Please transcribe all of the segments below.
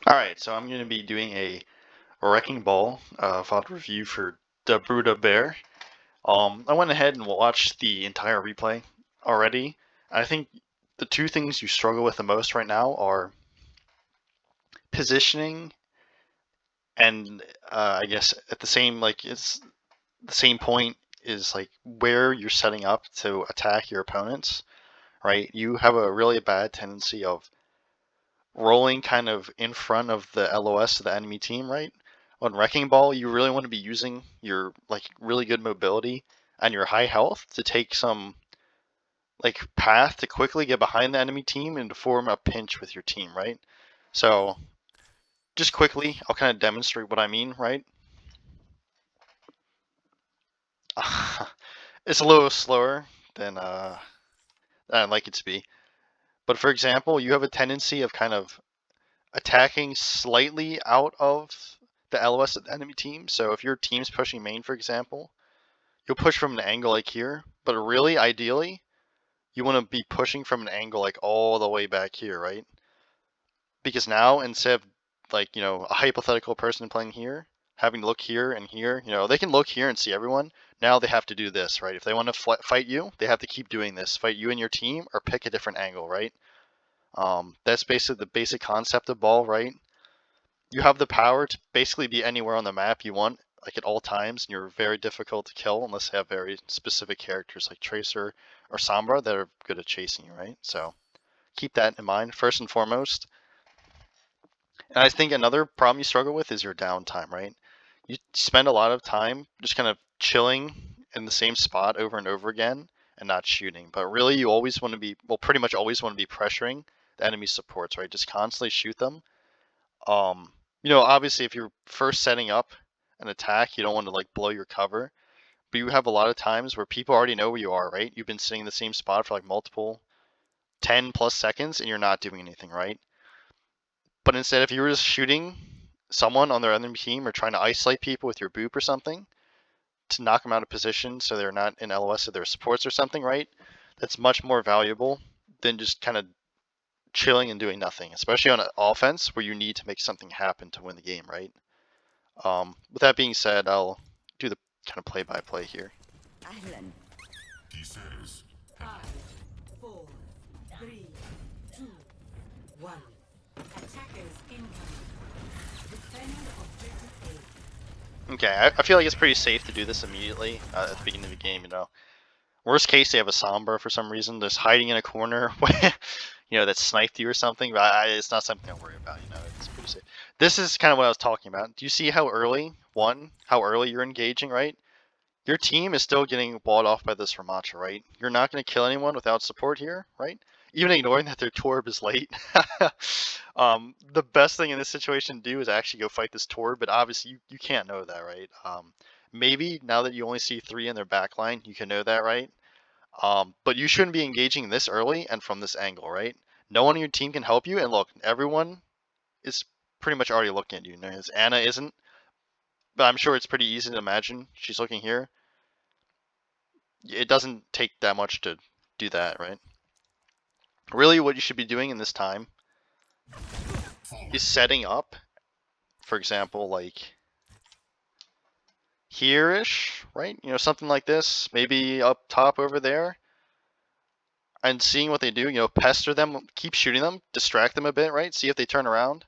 Alright, so I'm going to be doing a Wrecking Ball VOD review for dabruddabear. I went ahead and watched the entire replay already. I think the two things you struggle with the most right now are positioning and I guess at the same it's the same point is like where you're setting up to attack your opponents, right? You have a really bad tendency of rolling kind of in front of the LOS of the enemy team, right? On Wrecking Ball, you really want to be using your really good mobility and your high health to take some path to quickly get behind the enemy team and to form a pinch with your team, right? So just quickly, I'll kind of demonstrate what I mean, right? It's a little slower than I'd like it to be. But for example, you have a tendency of kind of attacking slightly out of the LOS of the enemy team. So if your team's pushing main, for example, you'll push from an angle like here. But really, ideally, you want to be pushing from an angle like all the way back here, right? Because now, instead of a hypothetical person playing here, having to look here and here, they can look here and see everyone. Now they have to do this, right? If they want to fight you, they have to keep doing this. Fight you and your team or pick a different angle, right? That's basically the basic concept of ball, right? You have the power to basically be anywhere on the map you want, like at all times, and you're very difficult to kill unless you have very specific characters like Tracer or Sombra that are good at chasing you, right? So keep that in mind first and foremost. And I think another problem you struggle with is your downtime, right? You spend a lot of time just kind of chilling in the same spot over and over again and not shooting. But really, you always want to be, well, pretty much always want to be pressuring the enemy supports, right? Just constantly shoot them. Obviously, if you're first setting up an attack, you don't want to blow your cover. But you have a lot of times where people already know where you are, right? You've been sitting in the same spot for multiple 10 plus seconds and you're not doing anything, right? But instead, if you were just shooting someone on their enemy team or trying to isolate people with your boop or something to knock them out of position so they're not in LOS of their supports or something, right? That's much more valuable than just kind of chilling and doing nothing, especially on an offense where you need to make something happen to win the game, right? With that being said, I'll do the kind of play-by-play here. He says, 5, 4, 3, 2, 1. Attackers incoming. Defend objective A. Okay, I feel like it's pretty safe to do this immediately at the beginning of the game, Worst case, they have a Sombra for some reason, just hiding in a corner, that sniped you or something, but it's not something I worry about, it's pretty safe. This is kind of what I was talking about. Do you see how early you're engaging, right? Your team is still getting walled off by this Ramacha, right? You're not going to kill anyone without support here, right? Even ignoring that their Torb is late. The best thing in this situation to do is actually go fight this Torb, but obviously you can't know that, right? Maybe now that you only see 3 in their backline, you can know that, right? But you shouldn't be engaging this early and from this angle, right? No one on your team can help you, and look, everyone is pretty much already looking at you. Anna isn't, but I'm sure it's pretty easy to imagine she's looking here. It doesn't take that much to do that, right? Really, what you should be doing in this time is setting up, for example, here-ish, right? Something like this, maybe up top over there, and seeing what they do, pester them, keep shooting them, distract them a bit, right? See if they turn around.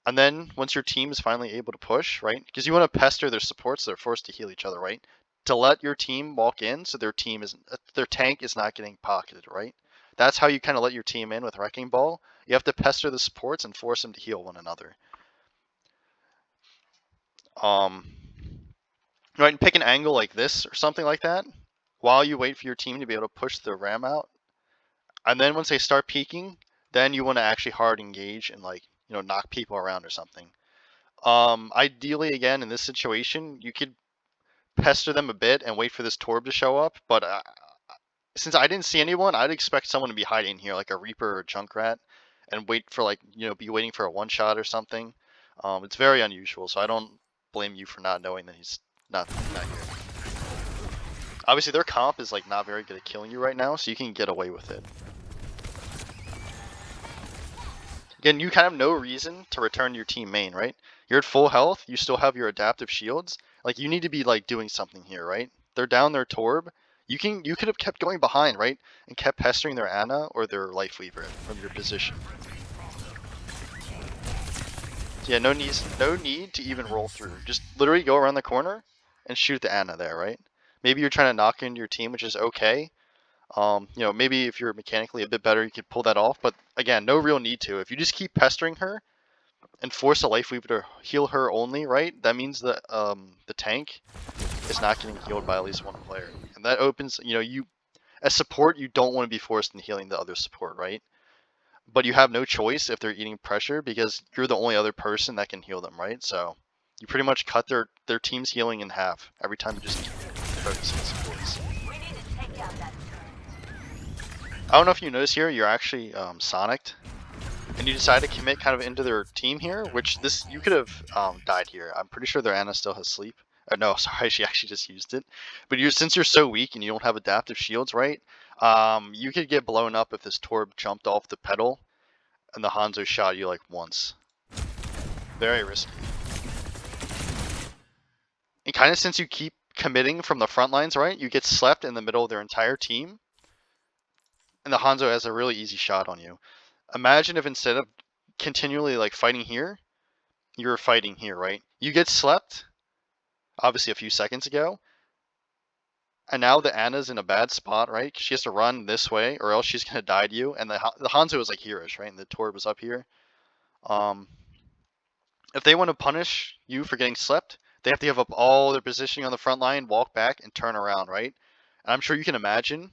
And then once your team is finally able to push, right? Because you want to pester their supports, so they're forced to heal each other, right? To let your team walk in so their tank is not getting pocketed, right? That's how you kind of let your team in with Wrecking Ball. You have to pester the supports and force them to heal one another. Right, and pick an angle like this or something like that while you wait for your team to be able to push the ram out. And then once they start peeking, then you want to actually hard engage and knock people around or something. Ideally, again, in this situation, you could pester them a bit and wait for this Torb to show up, but since I didn't see anyone, I'd expect someone to be hiding here, like a Reaper or a Junkrat, and wait for be waiting for a one-shot or something. It's very unusual, so I don't blame you for not knowing that he's not here. Obviously, their comp is not very good at killing you right now, so you can get away with it. Again, you kind of have no reason to return to your team main, right? You're at full health. You still have your adaptive shields. Like, you need to be like doing something here, right? They're down their Torb. You could have kept going behind, right, and kept pestering their Ana or their Life Weaver from your position. So yeah, no need to even roll through. Just literally go around the corner and shoot the Ana there, right? Maybe you're trying to knock into your team, which is okay. You know, maybe if you're mechanically a bit better, you could pull that off. But again, no real need to. If you just keep pestering her and force a Life Weaver to heal her only, right? That means that the tank is not getting healed by at least one player, and that opens. You know, you as support, you don't want to be forced into healing the other support, right? But you have no choice if they're eating pressure because you're the only other person that can heal them, right? So you pretty much cut their team's healing in half every time you just keep focusing on supports. I don't know if you notice here, you're actually Sonicked, and you decide to commit kind of into their team here, which you could have died here. I'm pretty sure their Ana still has sleep. No, sorry, she actually just used it. But since you're so weak and you don't have adaptive shields, right? You could get blown up if this Torb jumped off the pedal and the Hanzo shot you like once. Very risky. And kind of since you keep committing from the front lines, right? You get slept in the middle of their entire team. And the Hanzo has a really easy shot on you. Imagine if instead of continually like fighting here, you were fighting here, right? You get slept, obviously a few seconds ago, and now the Ana's in a bad spot, right? She has to run this way, or else she's gonna die to you. And the Hanzo is like hereish, right? And the Torb was up here. If they want to punish you for getting slept, they have to give up all their positioning on the front line, walk back, and turn around, right? And I'm sure you can imagine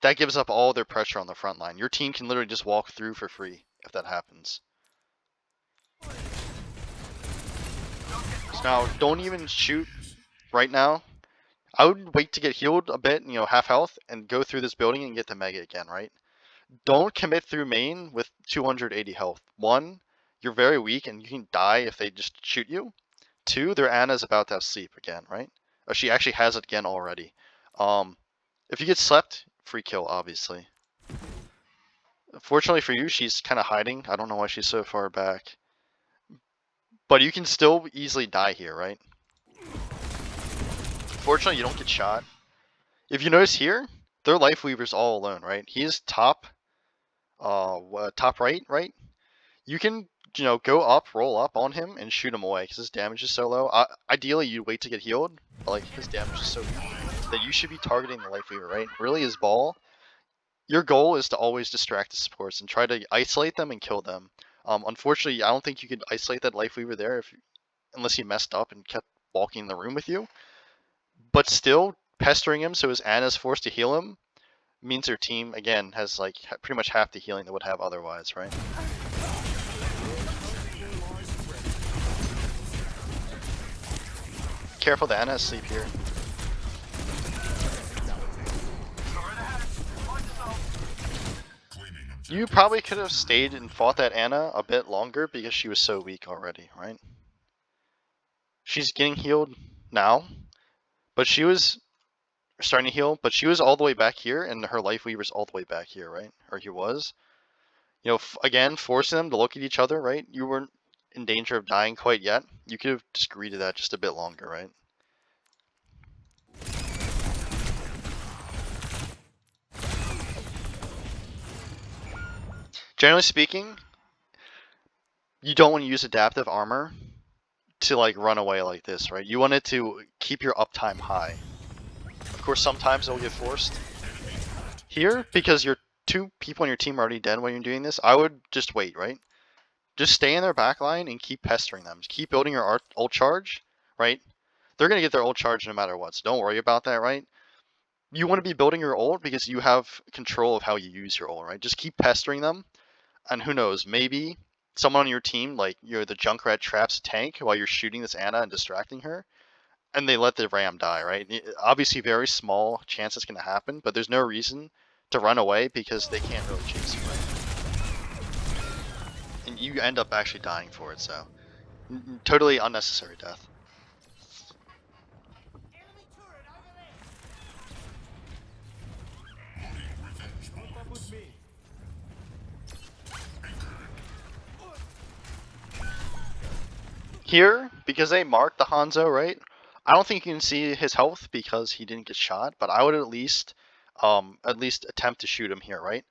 that gives up all their pressure on the front line. Your team can literally just walk through for free if that happens. So now, don't even shoot right now. I would wait to get healed a bit, you know, half health, and go through this building and get the Mega again, right? Don't commit through main with 280 health. One, you're very weak and you can die if they just shoot you. Two, their Ana's about to have sleep again, right? Oh, she actually has it again already. If you get slept, free kill, obviously. Fortunately for you, she's kind of hiding. I don't know why she's so far back. But you can still easily die here, right? Fortunately, you don't get shot. If you notice here, their Life Weaver's all alone, right? He's top right, right? You can, you know, go up, roll up on him, and shoot him away because his damage is so low. Ideally, you wait to get healed, but like his damage is so weak that you should be targeting the Life Weaver, right? Really, his ball. Your goal is to always distract the supports and try to isolate them and kill them. Unfortunately, I don't think you could isolate that Life Weaver there unless he messed up and kept walking in the room with you. But still, pestering him so his Ana's forced to heal him means their team, again, has like pretty much half the healing they would have otherwise, right? Careful, the Ana has sleep here. You probably could have stayed and fought that Ana a bit longer because she was so weak already, right? She's getting healed now, but she was starting to heal, but she was all the way back here, and her Life Weaver's all the way back here, right? Or he was. You know, again, forcing them to look at each other, right? You weren't in danger of dying quite yet. You could have just greeted that just a bit longer, right? Generally speaking, you don't want to use adaptive armor to like run away like this, right? You want it to keep your uptime high. Of course, sometimes it'll get forced. Here, because your two people on your team are already dead when you're doing this, I would just wait, right? Just stay in their backline and keep pestering them. Just keep building your ult charge, right? They're going to get their ult charge no matter what, so don't worry about that, right? You want to be building your ult because you have control of how you use your ult, right? Just keep pestering them, and who knows, maybe someone on your team, like you're the Junkrat, traps a tank while you're shooting this Ana and distracting her, and they let the Ram die, right? Obviously, very small chance it's going to happen, but there's no reason to run away because they can't really chase you, right? And you end up actually dying for it, so totally unnecessary death. Here, because they marked the Hanzo, right? I don't think you can see his health because he didn't get shot, but I would at least attempt to shoot him here, right?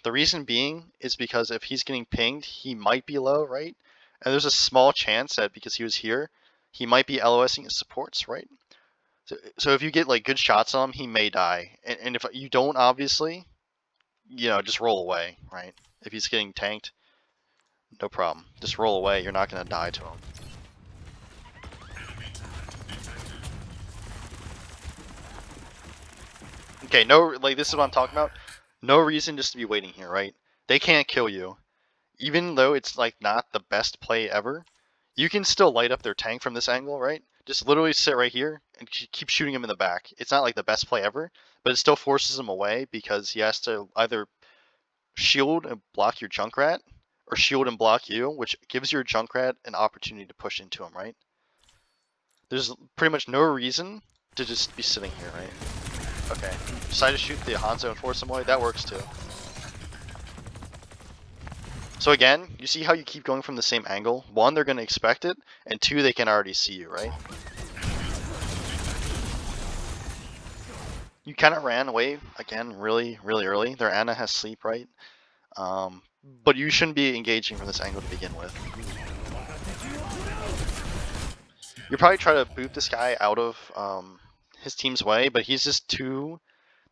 The reason being is because if he's getting pinged, he might be low, right? And there's a small chance that because he was here, he might be LOSing his supports, right? So if you get like good shots on him, he may die. And if you don't, obviously, just roll away, right? If he's getting tanked, no problem. Just roll away. You're not gonna die to him. Okay, this is what I'm talking about. No reason just to be waiting here, right? They can't kill you. Even though it's like not the best play ever, you can still light up their tank from this angle, right? Just literally sit right here and keep shooting him in the back. It's not like the best play ever, but it still forces him away because he has to either shield and block your Junkrat or shield and block you, which gives your Junkrat an opportunity to push into him, right? There's pretty much no reason to just be sitting here, right? Okay, decide to shoot the Hanzo and force him away. That works too. So again, you see how you keep going from the same angle? One, they're going to expect it, and two, they can already see you, right? You kind of ran away, again, really, really early. Their Ana has sleep, right? But you shouldn't be engaging from this angle to begin with. You probably try to boot this guy out of his team's way, but he's just the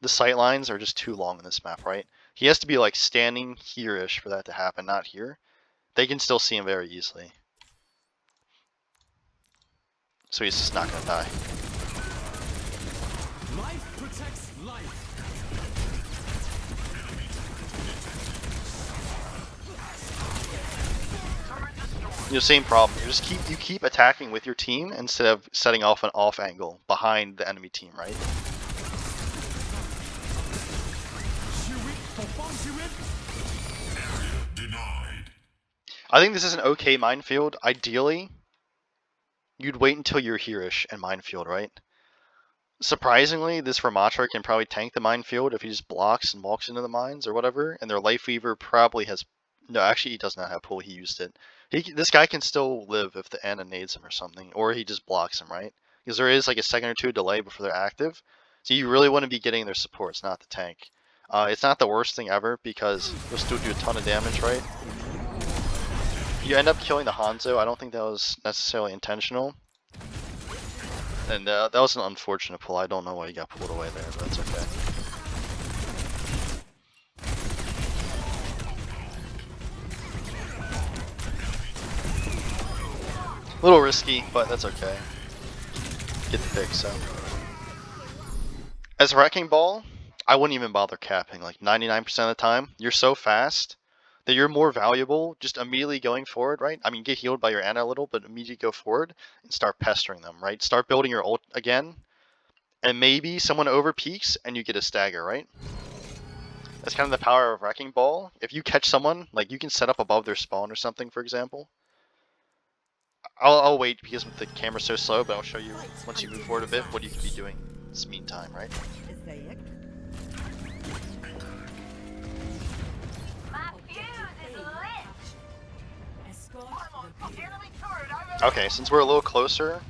sight lines are just too long in this map, right? He has to be like standing here-ish for that to happen, not here. They can still see him very easily. So he's just not gonna die. Life protects life. Same problem. You keep attacking with your team instead of setting off an off angle behind the enemy team, right? I think this is an okay minefield. Ideally, you'd wait until you're here-ish and minefield, right? Surprisingly, this Ramatra can probably tank the minefield if he just blocks and walks into the mines or whatever, and their Life Weaver probably has... No, actually he does not have pull, he used it. This guy can still live if the Ana nades him or something, or he just blocks him, right? Because there is like a second or two delay before they're active, so you really want to be getting their supports, not the tank. It's not the worst thing ever, because you'll still do a ton of damage, right? You end up killing the Hanzo. I don't think that was necessarily intentional. And that was an unfortunate pull. I don't know why he got pulled away there, but that's okay. A little risky, but that's okay. Get the pick, so. As a Wrecking Ball, I wouldn't even bother capping. Like 99% of the time, you're so fast that you're more valuable just immediately going forward, right? I mean, get healed by your Ana a little, but immediately go forward and start pestering them, right? Start building your ult again, and maybe someone over peaks and you get a stagger, right? That's kind of the power of Wrecking Ball. If you catch someone, like you can set up above their spawn or something, for example. I'll wait because the camera's so slow, but I'll show you once you move forward a bit what you can be doing in this meantime, right? Okay, since we're a little closer,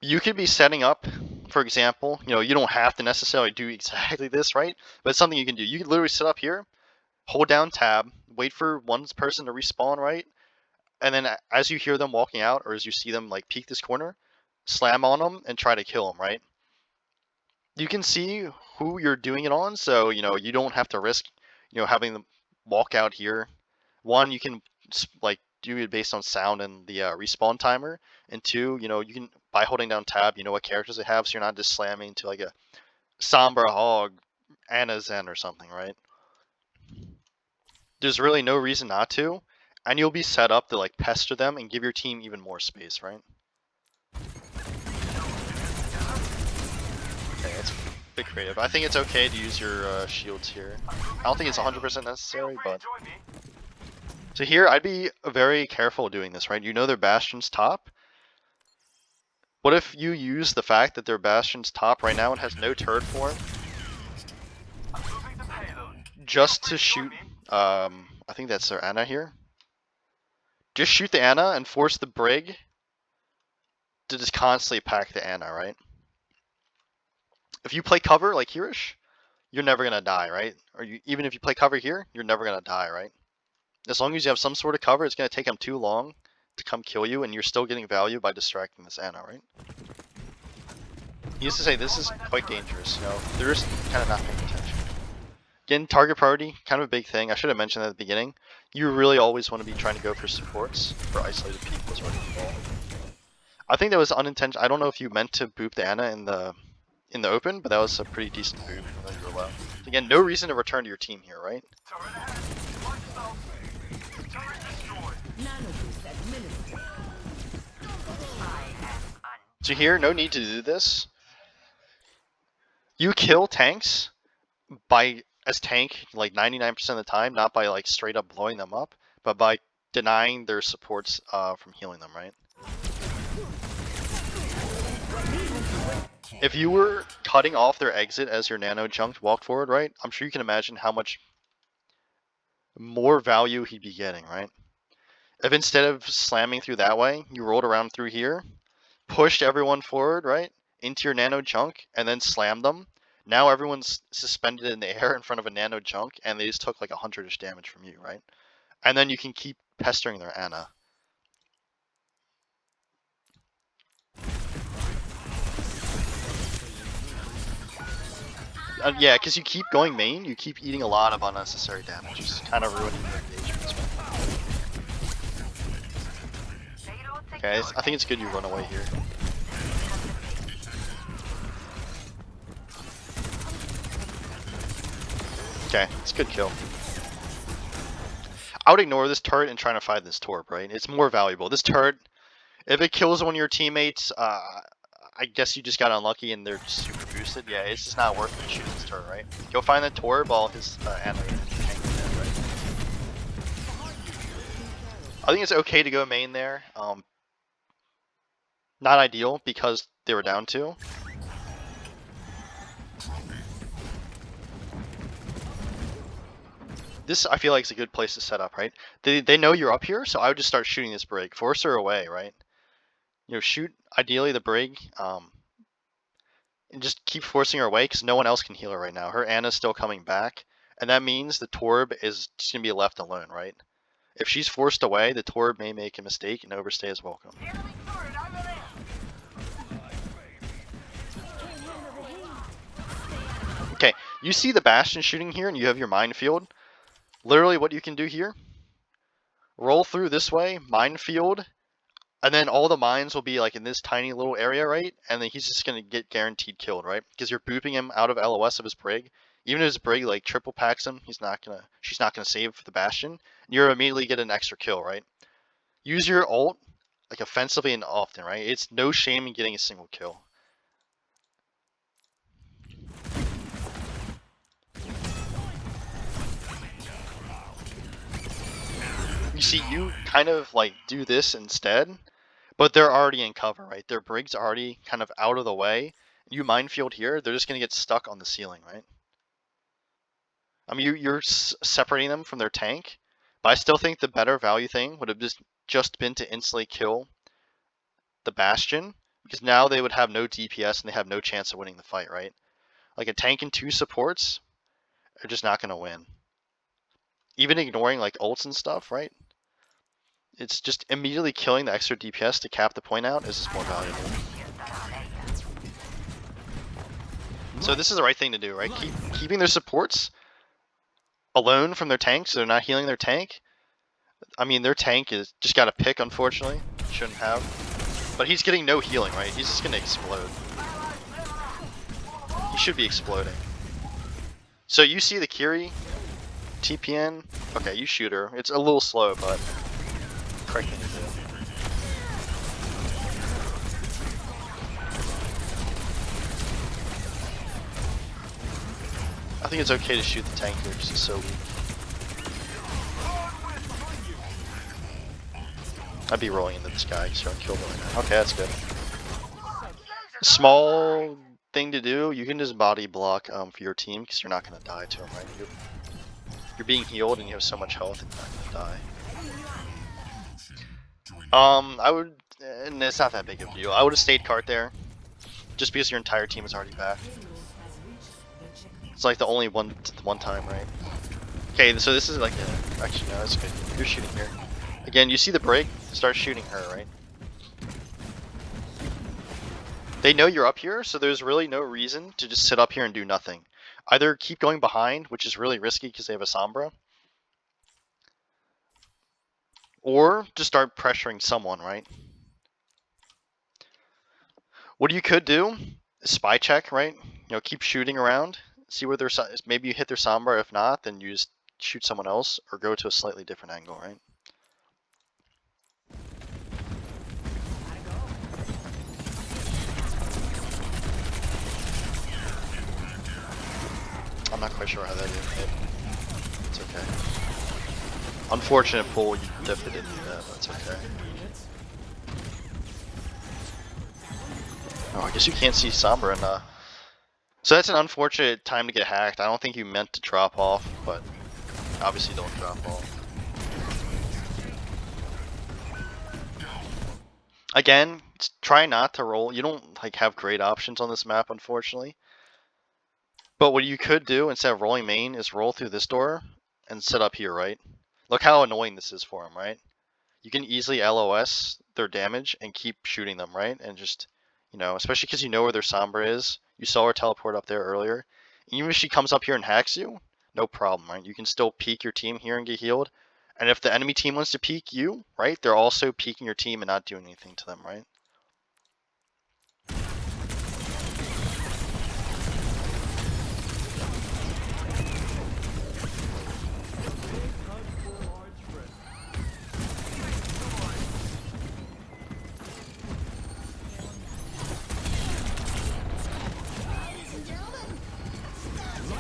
you could be setting up, for example, you don't have to necessarily do exactly this, right? But it's something you can do. You can literally sit up here, hold down tab, wait for one person to respawn, right? And then as you hear them walking out, or as you see them like peek this corner, slam on them and try to kill them, right? You can see who you're doing it on, so you don't have to risk having them walk out here. One, you can like do it based on sound and the respawn timer, and two, you can by holding down tab, what characters they have, so you're not just slamming to like a Sombra Hog, Ana Zen or something, right? There's really no reason not to, and you'll be set up to like pester them and give your team even more space, right? Okay, that's a bit creative. I think it's okay to use your shields here. I don't think it's 100% necessary, but... So here, I'd be very careful doing this, right? Their Bastion's top. What if you use the fact that their Bastion's top right now and has no turret form just to shoot, I think that's their Ana here. just shoot the Ana and force the Brig to just constantly pack the Ana, right? If you play cover like hereish, you're never gonna die, right? Or even if you play cover here, you're never gonna die, right? As long as you have some sort of cover, it's gonna take them too long to come kill you, and you're still getting value by distracting this Ana, right? He used to say this is quite dangerous, you know, they're just kind of not paying attention. Again, target priority, kind of a big thing. I should have mentioned that at the beginning. You really always want to be trying to go for supports for isolated people as well. I think that was unintentional. I don't know if you meant to boop the Ana in the open, but that was a pretty decent boop when you were low. Again, no reason to return to your team here, right? So here, no need to do this. You kill tanks by as tank like 99% of the time, not by like straight up blowing them up, but by denying their supports from healing them, right? If you were cutting off their exit as your nano chunked walked forward, right? I'm sure you can imagine how much more value he'd be getting, right? If instead of slamming through that way, you rolled around through here, pushed everyone forward, right, into your nano chunk, and then slammed them. Now everyone's suspended in the air in front of a nano chunk, and they just took like 100-ish damage from you, right? And then you can keep pestering their Ana. Yeah, because you keep going main, you keep eating a lot of unnecessary damage, just kind of ruining your engagements. Okay, I think it's good you run away here. Okay, it's a good kill. I would ignore this turret and try to find this torp, right? It's more valuable. This turret, if it kills one of your teammates, I guess you just got unlucky and they're super boosted. Yeah, it's just not worth it to shoot this turret, right? Go find that torp while his Ana is hanging there, right? I think it's okay to go main there. Not ideal because they were down 2. This, I feel like, is a good place to set up, right? They know you're up here, so I would just start shooting this Brig. Force her away, right? You know, shoot, ideally, the Brig, and just keep forcing her away, because no one else can heal her right now. Her Ana's still coming back, and that means the Torb is just going to be left alone, right? If she's forced away, the Torb may make a mistake, and overstay is welcome. Okay, you see the Bastion shooting here, and you have your minefield. Literally what you can do here, roll through this way, minefield, and then all the mines will be like in this tiny little area, right? And then he's just going to get guaranteed killed, right? Because you're booping him out of LOS of his Brig. Even if his Brig like triple packs him, she's not gonna save the Bastion. You're immediately get an extra kill, right? Use your ult like offensively and often, right? It's no shame in getting a single kill. You see, you kind of like do this instead, but they're already in cover, right? Their Brig's already kind of out of the way. You minefield here, they're just gonna get stuck on the ceiling, right? I mean, you're separating them from their tank, but I still think the better value thing would have just been to instantly kill the Bastion, because now they would have no DPS and they have no chance of winning the fight, right? Like a tank and 2 supports are just not gonna win. Even ignoring like ults and stuff, right? It's just immediately killing the extra DPS to cap the point out is just more valuable. So this is the right thing to do, right? Keeping their supports alone from their tank, so they're not healing their tank. I mean, their tank is just got a pick, unfortunately. Shouldn't have. But he's getting no healing, right? He's just gonna explode. He should be exploding. So you see the Kiri, TPN. Okay, you shoot her. It's a little slow, but correct thing to do. I think it's okay to shoot the tank here because he's so weak. I'd be rolling into this guy because you're unkillable right now. Okay, that's good. Small thing to do, you can just body block for your team because you're not going to die to him, right? You're being healed and you have so much health and you're not going to die. I would. And it's not that big of a deal. I would have stayed cart there, just because your entire team is already back. It's like the only one time, right? Okay, so this is like a. Actually, no, that's good. You're shooting here. Again, you see the break. Start shooting her, right? They know you're up here, so there's really no reason to just sit up here and do nothing. Either keep going behind, which is really risky because they have a Sombra, or just start pressuring someone, right? What you could do is spy check, right? You know, keep shooting around, see where there's maybe you hit their Sombra. If not, then you just shoot someone else or go to a slightly different angle, right? I'm not quite sure how that hit. It's okay. Unfortunate pull, you definitely didn't do that, but it's okay. Oh, I guess you can't see Sombra and so that's an unfortunate time to get hacked. I don't think you meant to drop off, but obviously don't drop off. Again, try not to roll. You don't like have great options on this map, unfortunately. But what you could do instead of rolling main is roll through this door and sit up here, right? Look how annoying this is for him, right? You can easily LOS their damage and keep shooting them, right? And just, you know, especially because you know where their Sombra is. You saw her teleport up there earlier. Even if she comes up here and hacks you, no problem, right? You can still peek your team here and get healed. And if the enemy team wants to peek you, right, they're also peeking your team and not doing anything to them, right?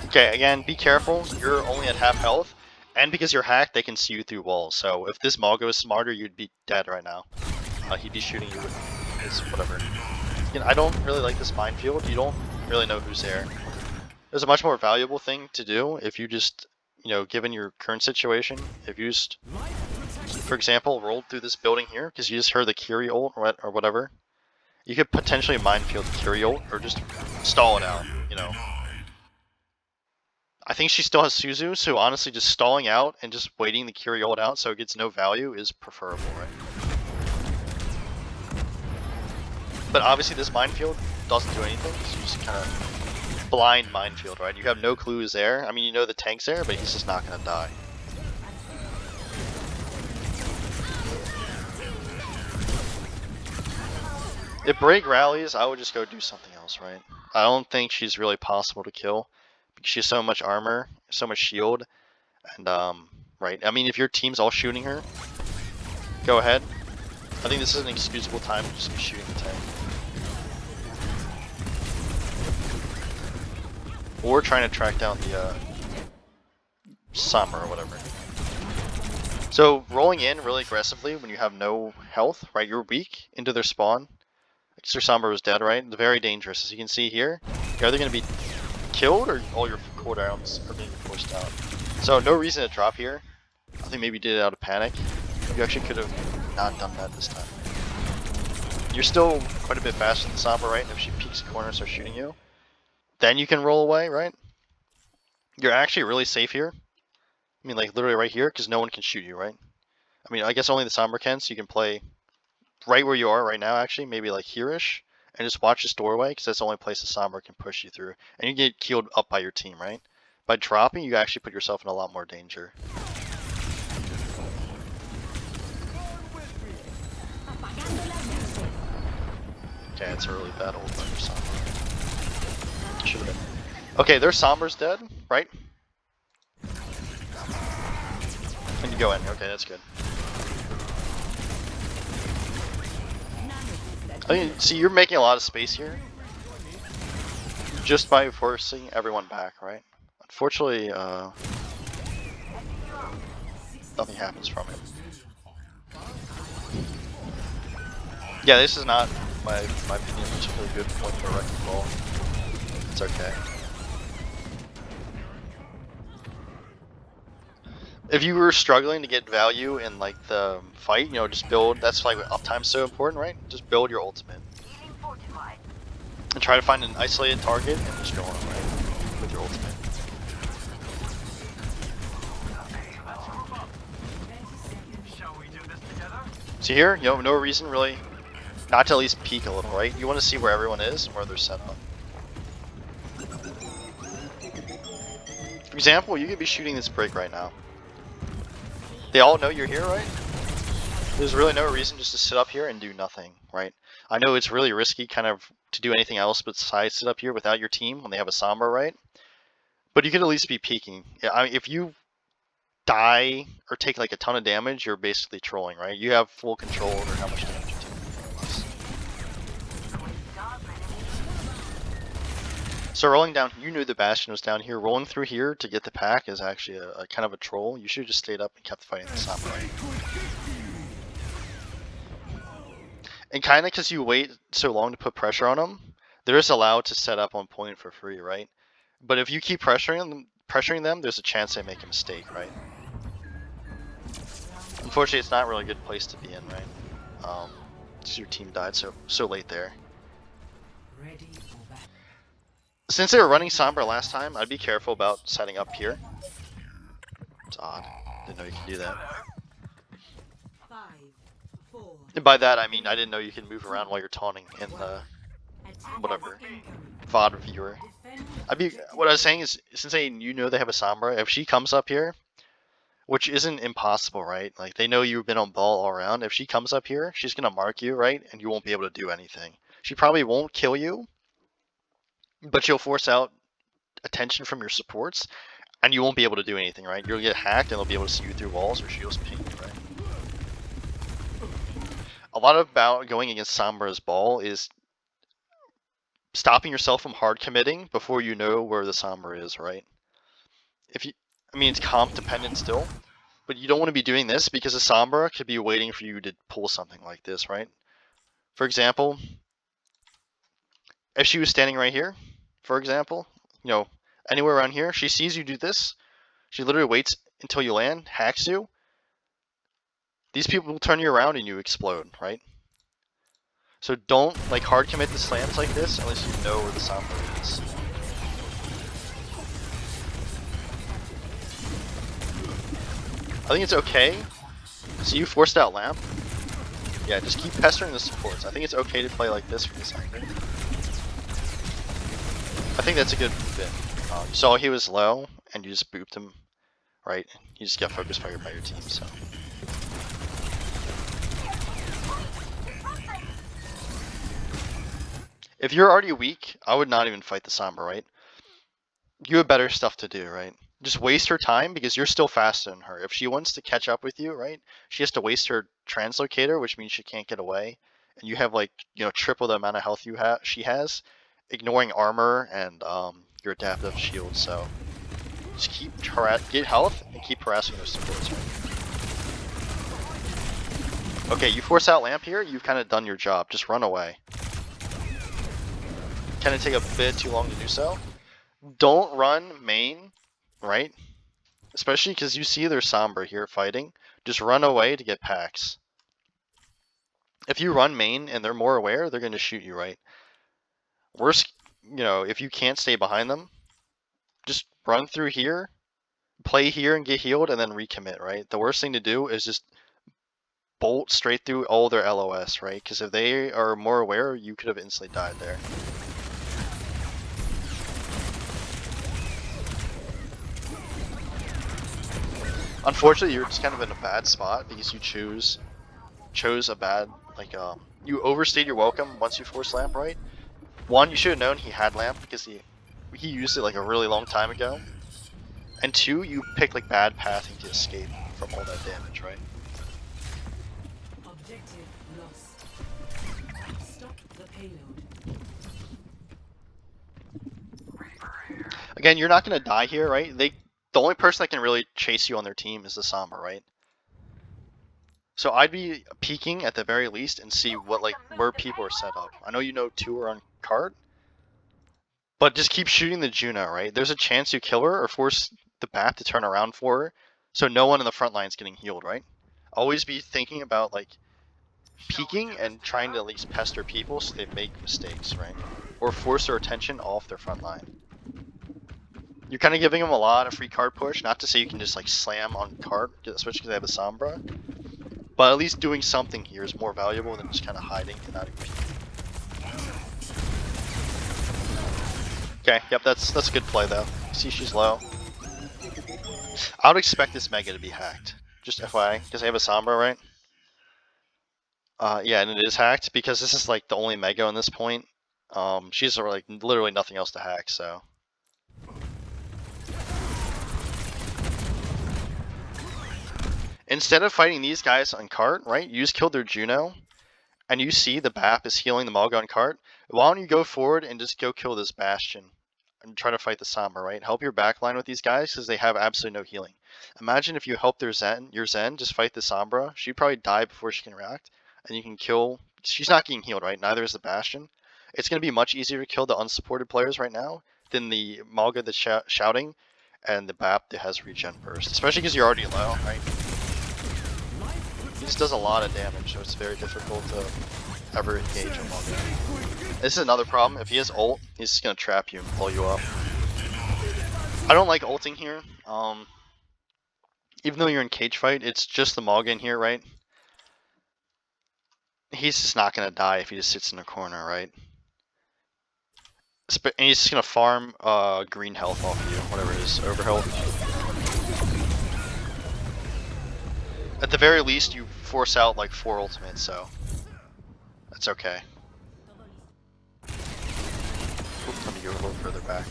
Okay, again, be careful. You're only at half health. And because you're hacked, they can see you through walls. So if this Maul was smarter, you'd be dead right now. He'd be shooting you with his whatever. You know, I don't really like this minefield. You don't really know who's there. There's a much more valuable thing to do if you just, you know, given your current situation, if you just, for example, rolled through this building here because you just heard the Kiri ult or whatever, you could potentially minefield the Kiri ult or just stall it out, you know. I think she still has Suzu, so honestly just stalling out and just waiting the Kiri ult out so it gets no value is preferable, right? But obviously this minefield doesn't do anything, so you just kind of blind minefield, right? You have no clue who's there. I mean, you know the tank's there, but he's just not going to die. If Break rallies, I would just go do something else, right? I don't think she's really possible to kill. She has so much armor, so much shield, and right. I mean, if your team's all shooting her, go ahead. I think this is an excusable time to just be shooting the tank. Or trying to track down the Sombra or whatever. So rolling in really aggressively when you have no health, right? You're weak into their spawn. Because their Sombra was dead, right? It's very dangerous. As you can see here, you're either going to be killed or all your cooldowns are being forced out. So no reason to drop here. I think maybe you did it out of panic. You actually could have not done that this time. You're still quite a bit faster than Sombra, right? And if she peeks the corner and starts shooting you, then you can roll away, right? You're actually really safe here. I mean, like literally right here, because no one can shoot you, right? I mean, I guess only the Sombra can, so you can play right where you are right now, actually, maybe like here-ish, and just watch this doorway, because that's the only place the Sombra can push you through. And you get killed up by your team, right? By dropping, you actually put yourself in a lot more danger. Okay, it's a really bad ult by your Sombra. Should have been. Okay, their Sombra's dead, right? And you go in. Okay, that's good. I mean, see, you're making a lot of space here just by forcing everyone back, right? Unfortunately, nothing happens from it. Yeah, this is not, my opinion, particularly good point for wrecking ball. It's okay. If you were struggling to get value in like the fight, you know, just build. That's why uptime's so important, right? Just build your ultimate and try to find an isolated target and just go on it, right? With your ultimate. So here, you know, no reason really not to at least peek a little, right? You want to see where everyone is and where they're set up. For example, you could be shooting this break right now. They all know you're here, right? There's really no reason just to sit up here and do nothing, right? I know it's really risky kind of to do anything else besides sit up here without your team when they have a Sombra, right? But you could at least be peeking. I mean, if you die or take like a ton of damage, you're basically trolling, right? You have full control over how much damage your team does. So rolling down, you knew the Bastion was down here. Rolling through here to get the pack is actually a kind of a troll. You should have just stayed up and kept fighting the Sombra, right? And kind of because you wait so long to put pressure on them, they're just allowed to set up on point for free, right? But if you keep pressuring them, there's a chance they make a mistake, right? Unfortunately, it's not really a good place to be in, right? Just your team died so late there. Since they were running Sombra last time, I'd be careful about setting up here. It's odd. Didn't know you could do that. 5, 4, And by that I mean I didn't know you could move around while you're taunting in the whatever VOD viewer. What I was saying is, since you know they have a Sombra, if she comes up here, which isn't impossible, right? Like they know you've been on ball all around. If she comes up here, she's gonna mark you, right? And you won't be able to do anything. She probably won't kill you, but she'll force out attention from your supports, and you won't be able to do anything, right? You'll get hacked, and they'll be able to see you through walls, or she'll just ping you, right? A lot about going against Sombra's ball is stopping yourself from hard committing before you know where the Sombra is, right? I mean, it's comp dependent still, but you don't want to be doing this because the Sombra could be waiting for you to pull something like this, right? For example, if she was standing right here, for example, you know, anywhere around here, she sees you do this, she literally waits until you land, hacks you. These people will turn you around and you explode, right? So don't like hard commit to slams like this unless you know where the Sombra is. I think it's okay. So you forced out lamp. Yeah, just keep pestering the supports. I think it's okay to play like this for this angle. I think that's a good bit. You saw he was low, and you just booped him, right? You just got focus fired by your team, so. If you're already weak, I would not even fight the Sombra, right? You have better stuff to do, right? Just waste her time because you're still faster than her. If she wants to catch up with you, right, she has to waste her translocator, which means she can't get away. And you have like, you know, triple the amount of health she has, ignoring armor and your adaptive shield. So just keep get health and keep harassing those supports. Right? Okay, you force out lamp here. You've kind of done your job. Just run away. Kind of take a bit too long to do so. Don't run main, right? Especially because you see there's Sombra here fighting. Just run away to get packs. If you run main and they're more aware, they're going to shoot you, right? Worst, you know, if you can't stay behind them, just run through here, play here and get healed, and then recommit, right? The worst thing to do is just bolt straight through all their LOS, right? Because if they are more aware, you could have instantly died there. Unfortunately, you're just kind of in a bad spot because you chose a bad, like, you overstayed your welcome once you forced lamp, right? One, you should have known he had lamp because he used it like a really long time ago. And two, you picked like bad pathing to escape from all that damage, right? objective lost. Stop the payload. Again, you're not gonna die here, right? The only person that can really chase you on their team is the Sombra, right? So I'd be peeking at the very least and see what where people are set up. I know you know 2 are on cart, but just keep shooting the Juno, right? There's a chance you kill her or force the BAP to turn around for her. so no one in the front line is getting healed, right? Always be thinking about like peeking and trying to at least pester people so they make mistakes, right? Or force their attention off their front line. You're kind of giving them a lot of free card push, not to say you can just like slam on card, especially because they have a Sombra. But at least doing something here is more valuable than just kind of hiding and not even peeking. Okay, yep, that's a good play though. See, she's low. I would expect this Mega to be hacked. Just FYI, because I have a Sombra, right? Yeah, and it is hacked because this is like the only Mega on this point. She's like literally nothing else to hack, so. Instead of fighting these guys on cart, right? You just killed their Juno, and you see the BAP is healing the Malga on cart. Why don't you go forward and just go kill this Bastion and try to fight the Sombra, right? Help your backline with these guys because they have absolutely no healing. Imagine if you help your Zen just fight the Sombra. She'd probably die before she can react, and you can kill. She's not getting healed, right? Neither is the Bastion. It's going to be much easier to kill the unsupported players right now than the Malga that's shouting and the BAP that has regen burst, especially because you're already low, right? He just does a lot of damage, so it's very difficult to ever engage him on that. This is another problem. If he has ult, he's just gonna trap you and pull you up. I don't like ulting here. Even though you're in cage fight, it's just the Malga in here, right? He's just not gonna die if he just sits in the corner, right? And he's just gonna farm green health off you, whatever it is, overhealth. At the very least, you force out like 4 ultimates, so that's okay. Oops, let me go a little further back.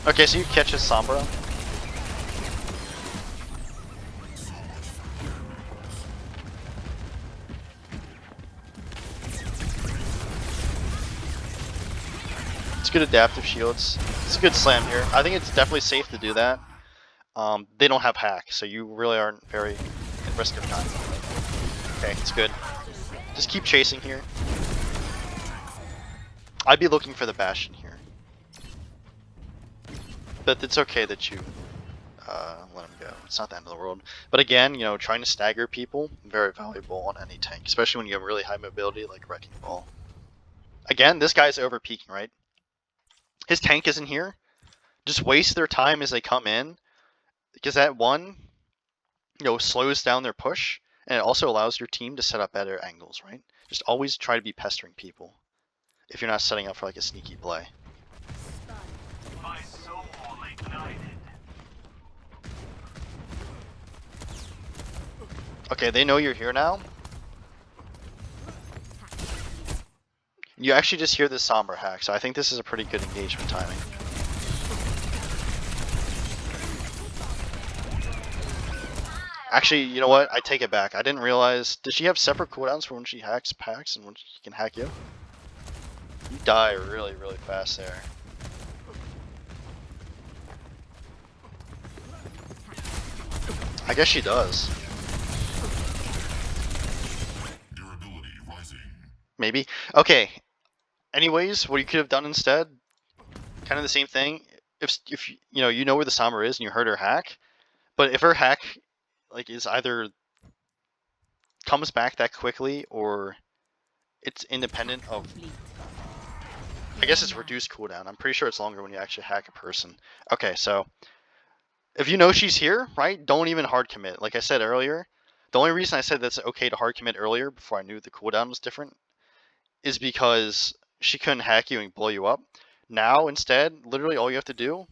Okay, so you catch his Sombra. It's good adaptive shields. It's a good slam here. I think it's definitely safe to do that. They don't have hack, so you really aren't very at risk of dying. Okay, it's good. Just keep chasing here. I'd be looking for the Bastion here. But it's okay that you let him go. It's not the end of the world. But again, you know, trying to stagger people, very valuable on any tank, especially when you have really high mobility like Wrecking Ball. Again, this guy's over peaking, right? His tank isn't here. Just waste their time as they come in, because that one, you know, slows down their push, and it also allows your team to set up better angles, right? Just always try to be pestering people if you're not setting up for like a sneaky play. My soul ignited. Okay, they know you're here now. You actually just hear this Sombra hack, so I think this is a pretty good engagement timing. Actually, you know what? I take it back. I didn't realize. Does she have separate cooldowns for when she hacks packs and when she can hack you? You die really, really fast there. I guess she does. Durability rising. Maybe. Okay. Anyways, what you could have done instead, kind of the same thing. If you know where the Sombra is and you heard her hack, but if her hack like is either comes back that quickly or it's independent of, I guess it's reduced cooldown. I'm pretty sure it's longer when you actually hack a person. Okay, so if you know she's here, right, don't even hard commit. Like I said earlier, the only reason I said that's okay to hard commit earlier before I knew the cooldown was different is because she couldn't hack you and blow you up. Now instead, literally all you have to do,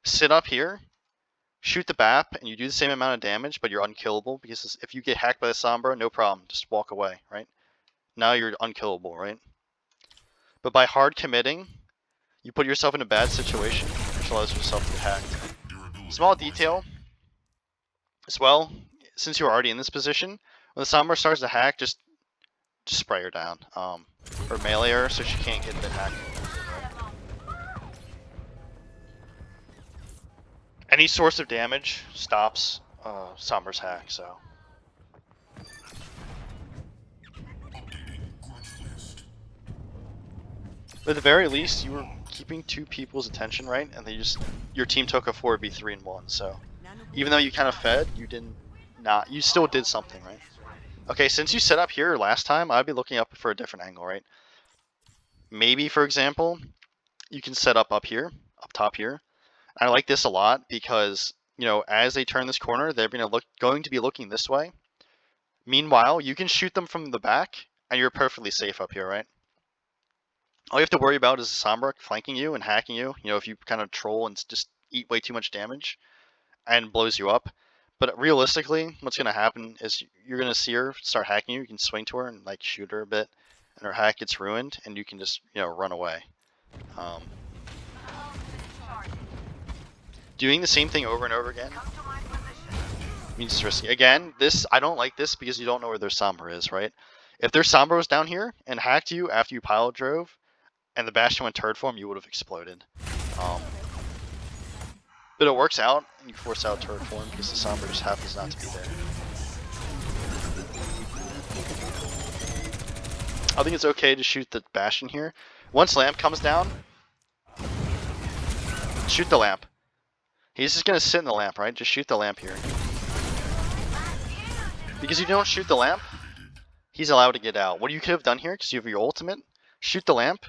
sit up here, shoot the BAP, and you do the same amount of damage, but you're unkillable, because if you get hacked by the Sombra, no problem, just walk away, right? Now you're unkillable, right? But by hard committing, you put yourself in a bad situation, which allows yourself to get hacked. Small detail, as well, since you're already in this position, when the Sombra starts to hack, just spray her down, or melee her so she can't get the hack. Any source of damage stops Sombra's hack, so. But at the very least, you were keeping two people's attention, right? And they just, your team took a 4v3 and won. So even though you kind of fed, you didn't not, you still did something, right? Okay, since you set up here last time, I'd be looking up for a different angle, right? Maybe, for example, you can set up here, up top here. I like this a lot because, you know, as they turn this corner, they're going to be looking this way. Meanwhile, you can shoot them from the back, and you're perfectly safe up here, right? All you have to worry about is the Sombra flanking you and hacking you. You know, if you kind of troll and just eat way too much damage and blows you up. But realistically, what's going to happen is you're going to see her start hacking you. You can swing to her and like shoot her a bit, and her hack gets ruined, and you can just, you know, run away. Doing the same thing over and over again means it's risky. Again, this, I don't like this because you don't know where their Sombra is, right? If their Sombra was down here and hacked you after you pile drove, and the Bastion went turret form, you would have exploded. But it works out, and you force out turret form because the Sombra just happens not to be there. I think it's okay to shoot the Bastion here. Once Lamp comes down, shoot the Lamp. He's just going to sit in the Lamp, right? Just shoot the Lamp here. Because if you don't shoot the Lamp, he's allowed to get out. What you could have done here, because you have your ultimate, shoot the Lamp,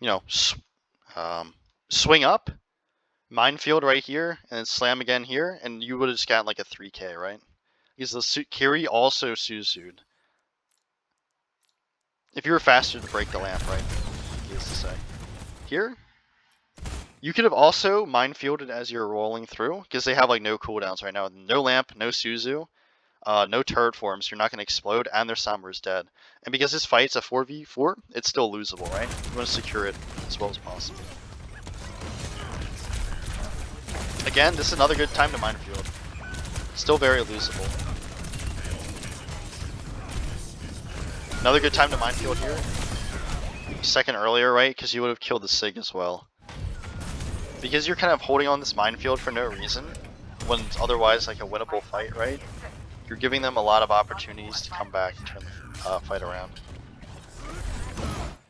you know, swing up, minefield right here, and then slam again here, and you would have just gotten like a 3k, right? Because the Kiri also Suzu'd. If you were faster to break the Lamp, right? Needless to say. Here, you could have also minefielded as you're rolling through, because they have like no cooldowns right now. No Lamp, no Suzu, no turret forms, you're not going to explode, and their Sombra is dead. And because this fight's a 4v4, it's still losable, right? You want to secure it as well as possible. Again, this is another good time to minefield. Still very losable. Another good time to minefield here. A second earlier, right? Because you would have killed the Sig as well. Because you're kind of holding on this minefield for no reason, when it's otherwise like a winnable fight, right? You're giving them a lot of opportunities to come back and turn the fight around.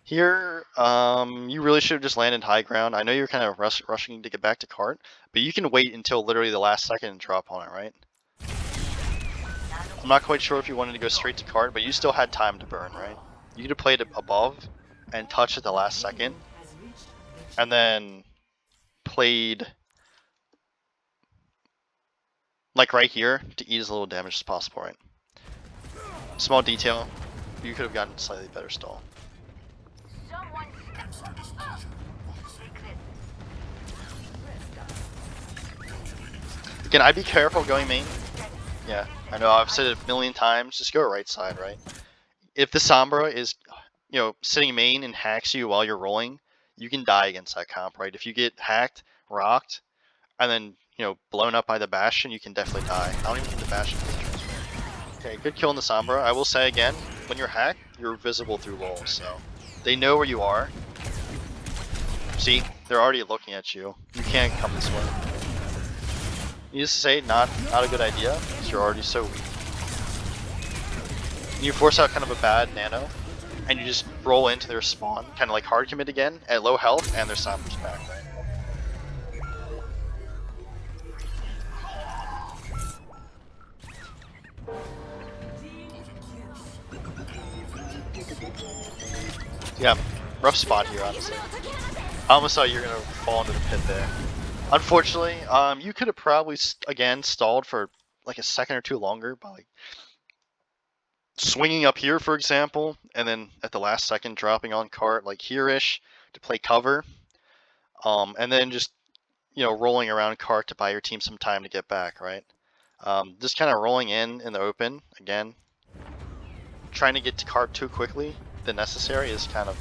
Here, you really should have just landed high ground. I know you're kind of rushing to get back to cart, but you can wait until literally the last second and drop on it, right? I'm not quite sure if you wanted to go straight to cart, but you still had time to burn, right? You could have played it above and touched at the last second, and then played like right here to eat as little damage as possible, right? Small detail, you could have gotten slightly better stall. Again, I'd be careful going main. Yeah, I know I've said it a million times, just go right side, right? If the Sombra is, you know, sitting main and hacks you while you're rolling, you can die against that comp, right? If you get hacked, rocked, and then, you know, blown up by the Bastion, you can definitely die. I don't even think the Bastion can transfer. Okay, good kill in the Sombra. I will say again, when you're hacked, you're visible through walls, so they know where you are. See, they're already looking at you. You can't come this way. Needless to say, not a good idea, because you're already so weak. You force out kind of a bad nano, and you just roll into their spawn, kind of like hard commit again, at low health, and their Sombra's back, right? Yeah, rough spot here, honestly. I almost thought you were going to fall into the pit there. Unfortunately, you could have probably, again, stalled for like a second or two longer by like swinging up here, for example, and then at the last second dropping on cart like here-ish to play cover. And then just, you know, rolling around cart to buy your team some time to get back, right? Just kind of rolling in the open, again. Trying to get to cart too quickly than necessary is kind of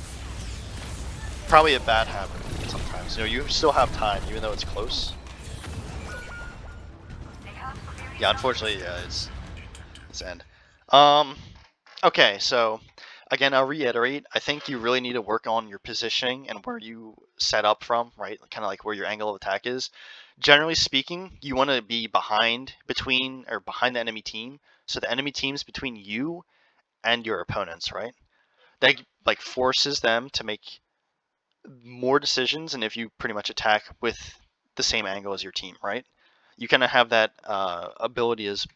probably a bad habit sometimes. You know, you still have time, even though it's close. Yeah, unfortunately, yeah, it's end. Okay, so again, I'll reiterate. I think you really need to work on your positioning and where you set up from, right? Kind of like where your angle of attack is. Generally speaking, you want to be behind the enemy team, so the enemy team's between you and your opponents, right? That like forces them to make more decisions, and if you pretty much attack with the same angle as your team, right? You kind of have that ability as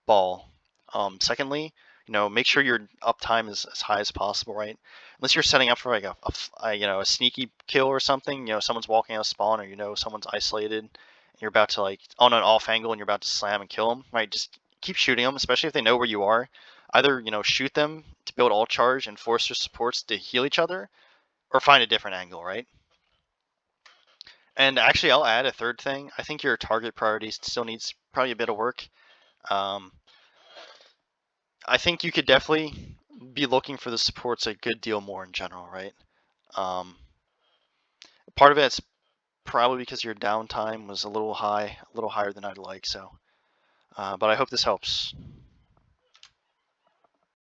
ball. Secondly, make sure your uptime is as high as possible, right? Unless you're setting up for like a sneaky kill or something, someone's walking out of spawn, or someone's isolated, and you're about to like on an off angle and you're about to slam and kill them, right? Just keep shooting them, especially if they know where you are. Either shoot them to build all charge and force their supports to heal each other, or find a different angle, right? And actually, I'll add a third thing. I think your target priority still needs probably a bit of work. Um, I think you could definitely be looking for the supports a good deal more in general, right? Um, Part of it's probably because your downtime was a little higher than I'd like. So, but I hope this helps.